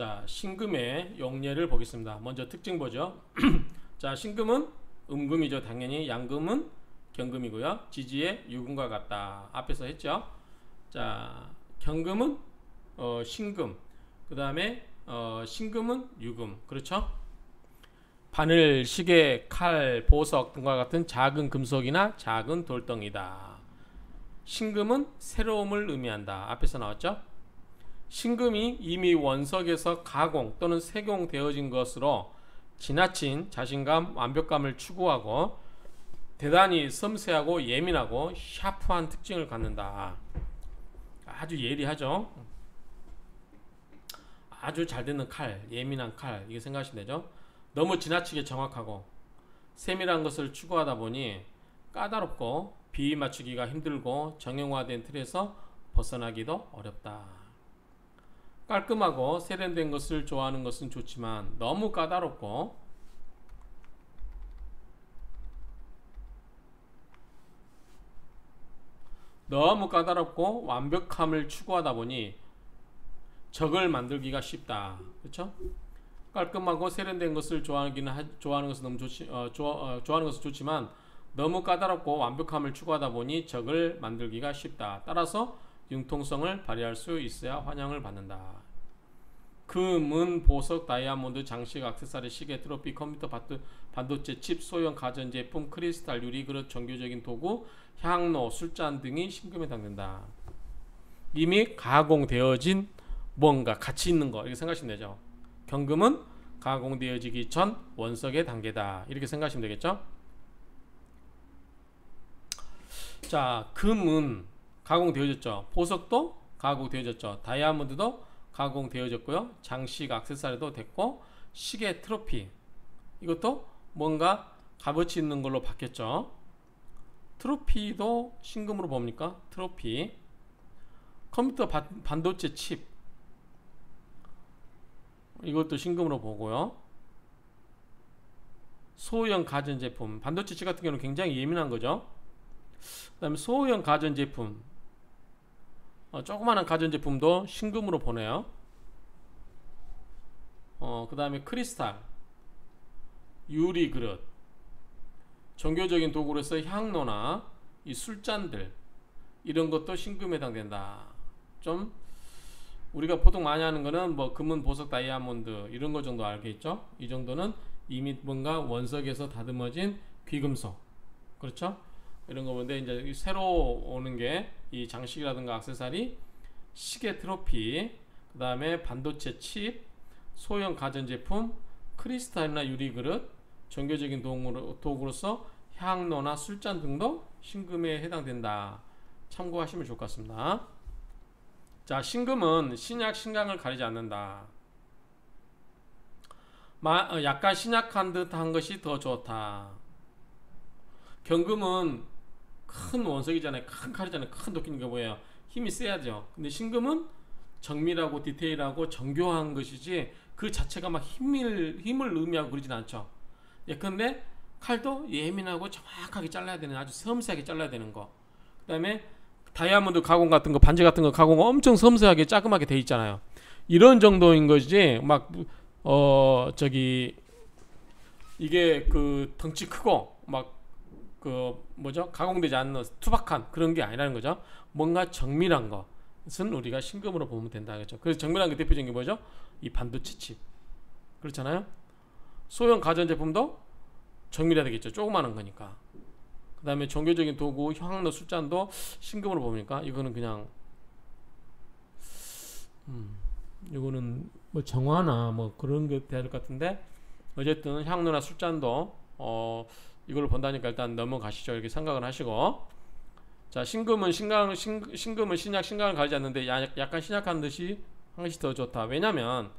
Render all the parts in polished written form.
자, 신금의 용례를 보겠습니다. 먼저 특징 보죠. 자, 신금은 음금이죠. 당연히 양금은 경금이고요. 지지의 유금과 같다. 앞에서 했죠. 자, 경금은 신금, 그 다음에 신금은 유금. 그렇죠? 바늘, 시계, 칼, 보석 등과 같은 작은 금속이나 작은 돌덩이다. 신금은 새로움을 의미한다. 앞에서 나왔죠? 신금이 이미 원석에서 가공 또는 세공되어진 것으로 지나친 자신감, 완벽감을 추구하고 대단히 섬세하고 예민하고 샤프한 특징을 갖는다. 아주 예리하죠. 아주 잘 되는 칼, 예민한 칼, 이게 생각하시면 되죠. 너무 지나치게 정확하고 세밀한 것을 추구하다 보니 까다롭고 비위 맞추기가 힘들고 정형화된 틀에서 벗어나기도 어렵다. 깔끔하고 세련된 것을 좋아하는 것은 좋지만 너무 까다롭고 완벽함을 추구하다 보니 적을 만들기가 쉽다. 그렇죠? 깔끔하고 세련된 것을 좋아하는 것은 너무 좋아하는 것은 좋지만 너무 까다롭고 완벽함을 추구하다 보니 적을 만들기가 쉽다. 따라서 융통성을 발휘할 수 있어야 환영을 받는다. 금은 보석, 다이아몬드, 장식, 액세서리, 시계, 트로피, 컴퓨터, 반도체, 칩, 소형 가전제품, 크리스탈, 유리그릇, 종교적인 도구, 향로, 술잔 등이 신금에 담긴다. 이미 가공되어진 뭔가 가치 있는 거, 이렇게 생각하시면 되죠. 경금은 가공되어지기 전 원석의 단계다. 이렇게 생각하시면 되겠죠. 자, 금은 가공되어졌죠. 보석도 가공되어졌죠. 다이아몬드도 가공되어졌고요. 장식, 액세서리도 됐고, 시계, 트로피, 이것도 뭔가 값어치 있는 걸로 바뀌었죠. 트로피도 신금으로 봅니까? 트로피. 컴퓨터 반도체 칩, 이것도 신금으로 보고요. 소형 가전제품, 반도체 칩 같은 경우는 굉장히 예민한 거죠. 그 다음에 소형 가전제품, 조그마한 가전제품도 신금으로 보네요. 그 다음에 크리스탈, 유리그릇, 종교적인 도구로서 향로나 이 술잔들, 이런 것도 신금에 해당된다. 좀 우리가 보통 많이 하는 거는 뭐 금은 보석, 다이아몬드 이런 거 정도 알겠죠? 이 정도는 이미 뭔가 원석에서 다듬어진 귀금속, 그렇죠? 이런 거 보는데, 이제 새로 오는 게 이 장식이라든가 액세서리, 시계, 트로피, 그 다음에 반도체 칩, 소형 가전제품, 크리스탈이나 유리그릇, 종교적인 도구로서 향로나 술잔 등도 신금에 해당된다. 참고하시면 좋을 것 같습니다. 자, 신금은 신약, 신강을 가리지 않는다. 약간 신약한 듯한 것이 더 좋다. 경금은 큰 원석이잖아요. 큰 칼이잖아요. 큰 도끼니까 뭐예요? 힘이 세야죠. 근데 신금은 정밀하고 디테일하고 정교한 것이지 그 자체가 막 힘을 의미하고 그러진 않죠. 예컨대 칼도 예민하고 정확하게 잘라야 되는, 아주 섬세하게 잘라야 되는 거. 그 다음에 다이아몬드 가공 같은 거, 반지 같은 거 가공 엄청 섬세하게 자그맣게 돼 있잖아요. 이런 정도인 거지 막 이게 그 덩치 크고 막 그 뭐죠, 가공되지 않는 투박한 그런 게 아니라는 거죠. 뭔가 정밀한 것은 우리가 신금으로 보면 된다, 그렇죠. 그래서 정밀한 게 대표적인 게 뭐죠? 이 반도체 칩, 그렇잖아요. 소형 가전제품도 정밀해야 되겠죠. 조그마한 거니까. 그 다음에 종교적인 도구, 향로, 술잔도 신금으로 봅니까? 이거는 그냥 이거는 뭐 정화나 뭐 그런 게 돼야 될 것 같은데, 어쨌든 향로나 술잔도 이걸 본다니까 일단 넘어가시죠. 이렇게 생각을 하시고, 자, 신금은 신약, 신강을 가리지 않는데 약간 신약한 듯이 한 것이 더 좋다. 왜냐면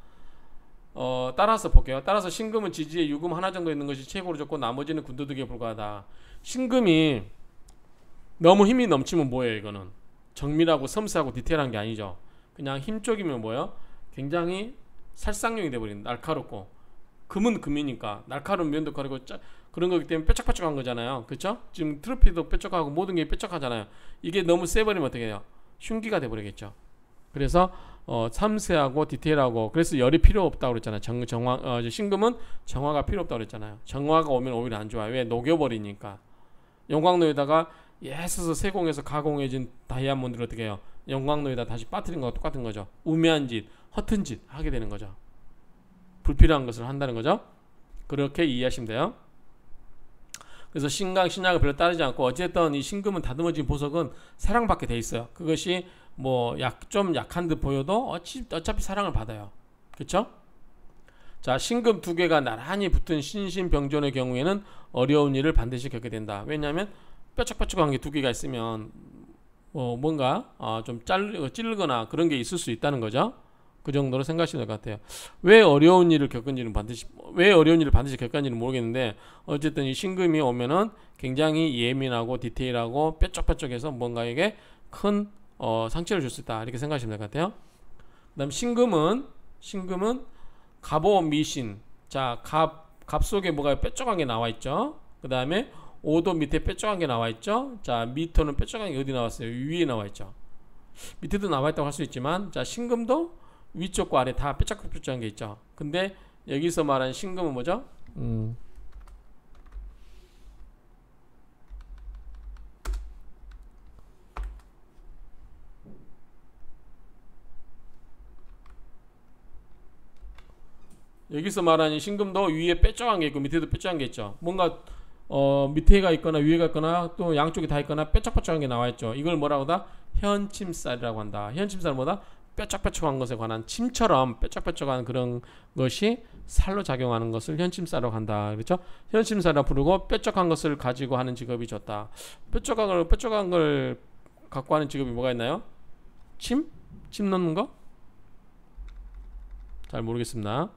따라서 볼게요. 따라서 신금은 지지에 유금 하나 정도 있는 것이 최고로 좋고 나머지는 군더더기에 불과하다. 신금이 너무 힘이 넘치면 뭐예요? 이거는 정밀하고 섬세하고 디테일한 게 아니죠. 그냥 힘 쪽이면 뭐예요? 굉장히 살상용이 돼버린다. 날카롭고. 금은 금이니까 날카로운 면도 가리고 그런 거기 때문에 뾰족뾰족한 거잖아요. 그렇죠? 지금 트로피도 뾰족하고 모든 게 뾰족하잖아요. 이게 너무 세버리면 어떻게 해요? 흉기가 돼버리겠죠. 그래서 섬세하고 디테일하고, 그래서 열이 필요 없다고 그랬잖아요. 신금은 정화가 필요 없다고 그랬잖아요. 정화가 오면 오히려 안 좋아요. 왜? 녹여버리니까. 용광로에다가 예서서 세공해서 가공해진 다이아몬드를 어떻게 해요? 용광로에다 다시 빠뜨린 거와 똑같은 거죠. 우매한 짓, 허튼 짓 하게 되는 거죠. 불필요한 것을 한다는 거죠. 그렇게 이해하시면 돼요. 그래서 신강 신약을 별로 따르지 않고, 어쨌든 이 신금은 다듬어진 보석은 사랑받게 돼 있어요. 그것이 뭐 좀 약한 듯 보여도 어차피 사랑을 받아요. 그렇죠? 자, 신금 두 개가 나란히 붙은 신신병존의 경우에는 어려운 일을 반드시 겪게 된다. 왜냐하면 뾰족뾰족한 게 두 개가 있으면 뭔가 좀 찔거나 그런 게 있을 수 있다는 거죠. 그 정도로 생각하시면 될 것 같아요. 왜 어려운 일을 겪은지는 반드시 겪었는지는 모르겠는데, 어쨌든 이 신금이 오면은 굉장히 예민하고 디테일하고 뾰족뾰족해서 뭔가에게 큰 상처를 줄 수 있다, 이렇게 생각하시면 될 것 같아요. 그 다음 신금은 갑오 미신. 자, 갑 속에 뭐가 뾰족한 게 나와 있죠. 그 다음에 오도 밑에 뾰족한 게 나와 있죠. 자, 미토는 뾰족한 게 어디 나왔어요? 위에 나와 있죠. 밑에도 나와 있다고 할 수 있지만, 자, 신금도 위쪽과 아래 다 뾰족뾰족한 게 있죠. 근데 여기서 말하는 신금은 뭐죠? 여기서 말하는 신금도 위에 뾰족한 게 있고 밑에도 뾰족한 게 있죠. 뭔가 밑에가 있거나 위에가 있거나 또 양쪽이 다 있거나 뾰족뾰족한 게 나와 있죠. 이걸 뭐라고 하다? 현침살이라고 한다. 현침살은 뭐다? 뾰족뾰족한 것에 관한, 침처럼 뾰족뾰족한 그런 것이 살로 작용하는 것을 현침살이라고 한다. 그렇죠? 현침살이라고 부르고, 뾰족한 것을 가지고 하는 직업이 좋다. 뾰족한 걸 갖고 하는 직업이 뭐가 있나요? 침 넣는 거? 잘 모르겠습니다.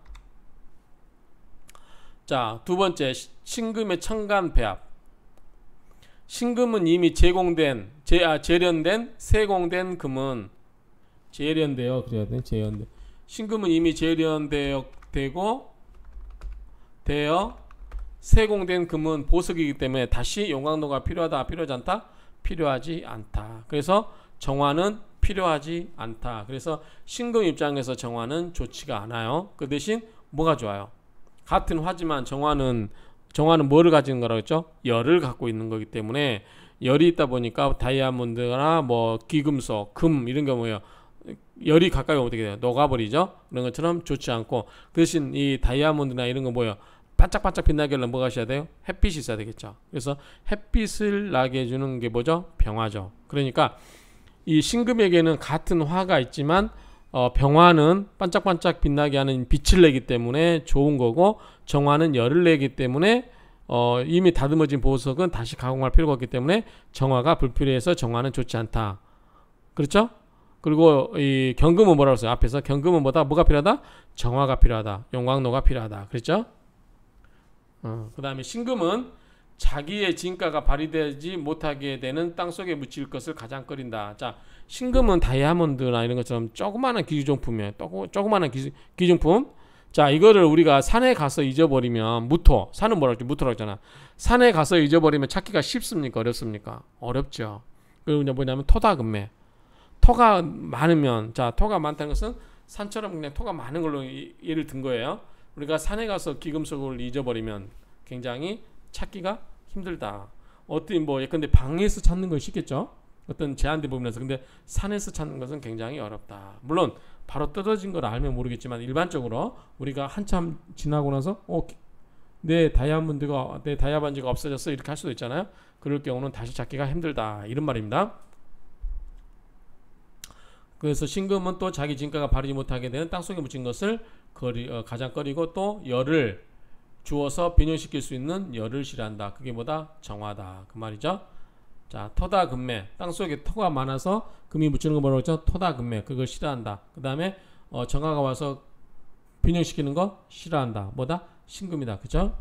자, 두 번째, 신금의 천간배합. 신금은 이미 재련된 세공된 금은 신금은 이미 재련되어 세공된 금은 보석이기 때문에 다시 용광로가 필요하다, 필요하지 않다? 필요하지 않다. 그래서 정화는 필요하지 않다. 그래서 신금 입장에서 정화는 좋지가 않아요. 그 대신 뭐가 좋아요? 같은 화지만 정화는 뭐를 가지는 거라고 했죠? 열을 갖고 있는 거기 때문에, 열이 있다 보니까 다이아몬드나 뭐 귀금속, 금 이런 게 뭐예요? 열이 가까이 오면 어떻게 돼요? 녹아버리죠? 그런 것처럼 좋지 않고, 그 대신 이 다이아몬드나 이런 거 뭐예요? 반짝반짝 빛나게 하려면 뭐가 있어야 돼요? 햇빛이 있어야 되겠죠. 그래서 햇빛을 나게 해주는 게 뭐죠? 병화죠. 그러니까 이 신금에게는 같은 화가 있지만 병화는 반짝반짝 빛나게 하는 빛을 내기 때문에 좋은 거고, 정화는 열을 내기 때문에 이미 다듬어진 보석은 다시 가공할 필요가 없기 때문에 정화가 불필요해서 정화는 좋지 않다. 그렇죠? 그리고 이 경금은 뭐라고 했어요? 앞에서 경금은 뭐가 필요하다? 정화가 필요하다. 용광로가 필요하다. 그렇죠? 그 다음에 신금은 자기의 진가가 발휘되지 못하게 되는 땅속에 묻힐 것을 가장거린다. 자, 신금은 다이아몬드나 이런 것처럼 조그마한 기주종품이에요. 조그마한 기중품. 자, 이거를 우리가 산에 가서 잊어버리면, 산은 뭐라고 했지? 무토라고 했잖아. 산에 가서 잊어버리면 찾기가 쉽습니까? 어렵습니까? 어렵죠. 그리고 이제 뭐냐면 토다금매. 토가 많으면, 자, 토가 많다는 것은 산처럼 그냥 토가 많은 걸로 예를 든 거예요. 우리가 산에 가서 귀금속을 잊어버리면 굉장히 찾기가 힘들다. 예컨대 방에서 찾는 건 쉽겠죠? 어떤 제한된 부분에서. 근데 산에서 찾는 것은 굉장히 어렵다. 물론 바로 뜯어진 걸 알면 모르겠지만, 일반적으로 우리가 한참 지나고 나서 내 다이아반지가 없어졌어, 이렇게 할 수도 있잖아요. 그럴 경우는 다시 찾기가 힘들다, 이런 말입니다. 그래서 신금은 또 자기 진가가 바르지 못하게 되는 땅속에 묻힌 것을 가장거리고, 또 열을 주어서 변형시킬 수 있는 열을 싫어한다. 그게 뭐다? 정화다, 그 말이죠. 자, 토다금매. 땅속에 토가 많아서 금이 묻히는 거 뭐라고 했죠? 토다금매. 그걸 싫어한다. 그 다음에 정화가 와서 변형시키는 거 싫어한다. 뭐다? 신금이다. 그죠?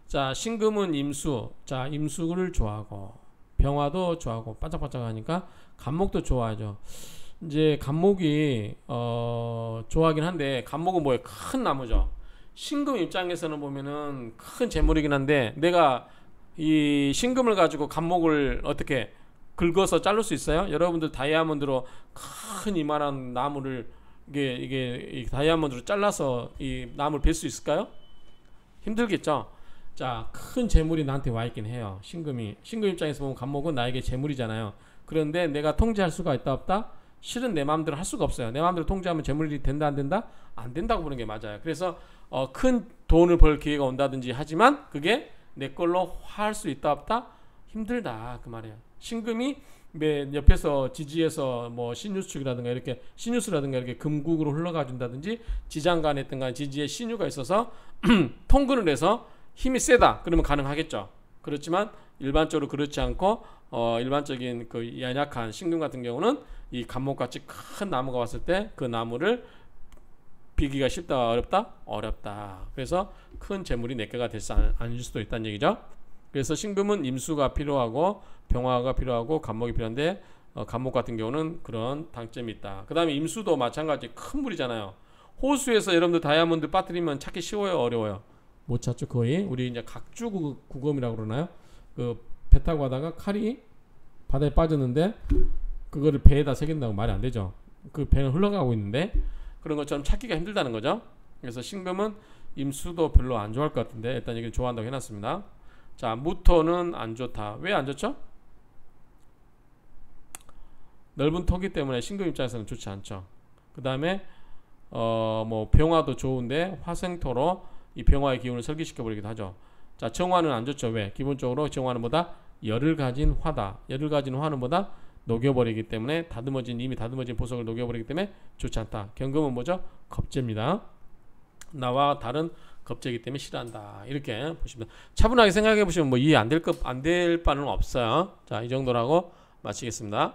자, 신금은 임수. 자, 임수를 좋아하고, 병화도 좋아하고, 반짝반짝하니까 간목도 좋아하죠. 이제 간목이 좋아하긴 한데, 간목은 뭐예요? 큰 나무죠. 신금 입장에서는 보면은 큰 재물이긴 한데, 내가 이 신금을 가지고 간목을 어떻게 긁어서 자를 수 있어요? 여러분들 다이아몬드로 큰 이만한 나무를 이게 이 다이아몬드로 잘라서 이 나무를 벨 수 있을까요? 힘들겠죠. 자, 큰 재물이 나한테 와 있긴 해요. 신금 입장에서 보면 간목은 나에게 재물이잖아요. 그런데 내가 통제할 수가 있다 없다? 실은 내 마음대로 할 수가 없어요. 내 마음대로 통제하면 재물이 된다 안 된다? 안 된다고 보는 게 맞아요. 그래서 큰 돈을 벌 기회가 온다든지 하지만 그게 내 걸로 할 수 있다 없다? 힘들다 그 말이에요. 신금이 옆에서 지지해서 뭐 신유축이라든가 이렇게 신유수라든가 이렇게 금국으로 흘러가 준다든지 지장간에 있던 간 지지에 신유가 있어서 통근을 해서 힘이 세다 그러면 가능하겠죠. 그렇지만 일반적으로 그렇지 않고 일반적인 그 연약한 신금 같은 경우는 이 간목같이 큰 나무가 왔을 때 그 나무를 비기가 쉽다 어렵다? 어렵다. 그래서 큰 재물이 내 개가 될 수 아닐 수도 있다는 얘기죠. 그래서 신금은 임수가 필요하고 병화가 필요하고 간목이 필요한데 간목 같은 경우는 그런 단점이 있다. 그 다음에 임수도 마찬가지 큰 물이잖아요. 호수에서 여러분들 다이아몬드 빠뜨리면 찾기 쉬워요 어려워요? 못 찾죠. 거의 우리 이제 각주 구검이라고 그러나요? 그 배 타고 가다가 칼이 바다에 빠졌는데 그거를 배에다 새긴다고 말이 안 되죠. 그 배는 흘러가고 있는데 그런 것처럼 찾기가 힘들다는 거죠. 그래서 신금은 임수도 별로 안 좋아할 것 같은데 일단 여기 좋아한다고 해놨습니다. 자, 무토는 안 좋다. 왜 안 좋죠? 넓은 토기 때문에 신금 입장에서는 좋지 않죠. 그 다음에 뭐 병화도 좋은데 화생토로 이 병화의 기운을 설기시켜 버리기도 하죠. 자, 정화는 안 좋죠. 왜? 기본적으로 정화는 뭐다? 열을 가진 화다. 열을 가진 화는 뭐다? 녹여버리기 때문에 이미 다듬어진 보석을 녹여버리기 때문에 좋지 않다. 경금은 뭐죠? 겁재입니다. 나와 다른 겁재이기 때문에 싫어한다. 이렇게 보시면 차분하게 생각해 보시면 뭐 이해 안 될 바는 없어요. 자, 이 정도라고 마치겠습니다.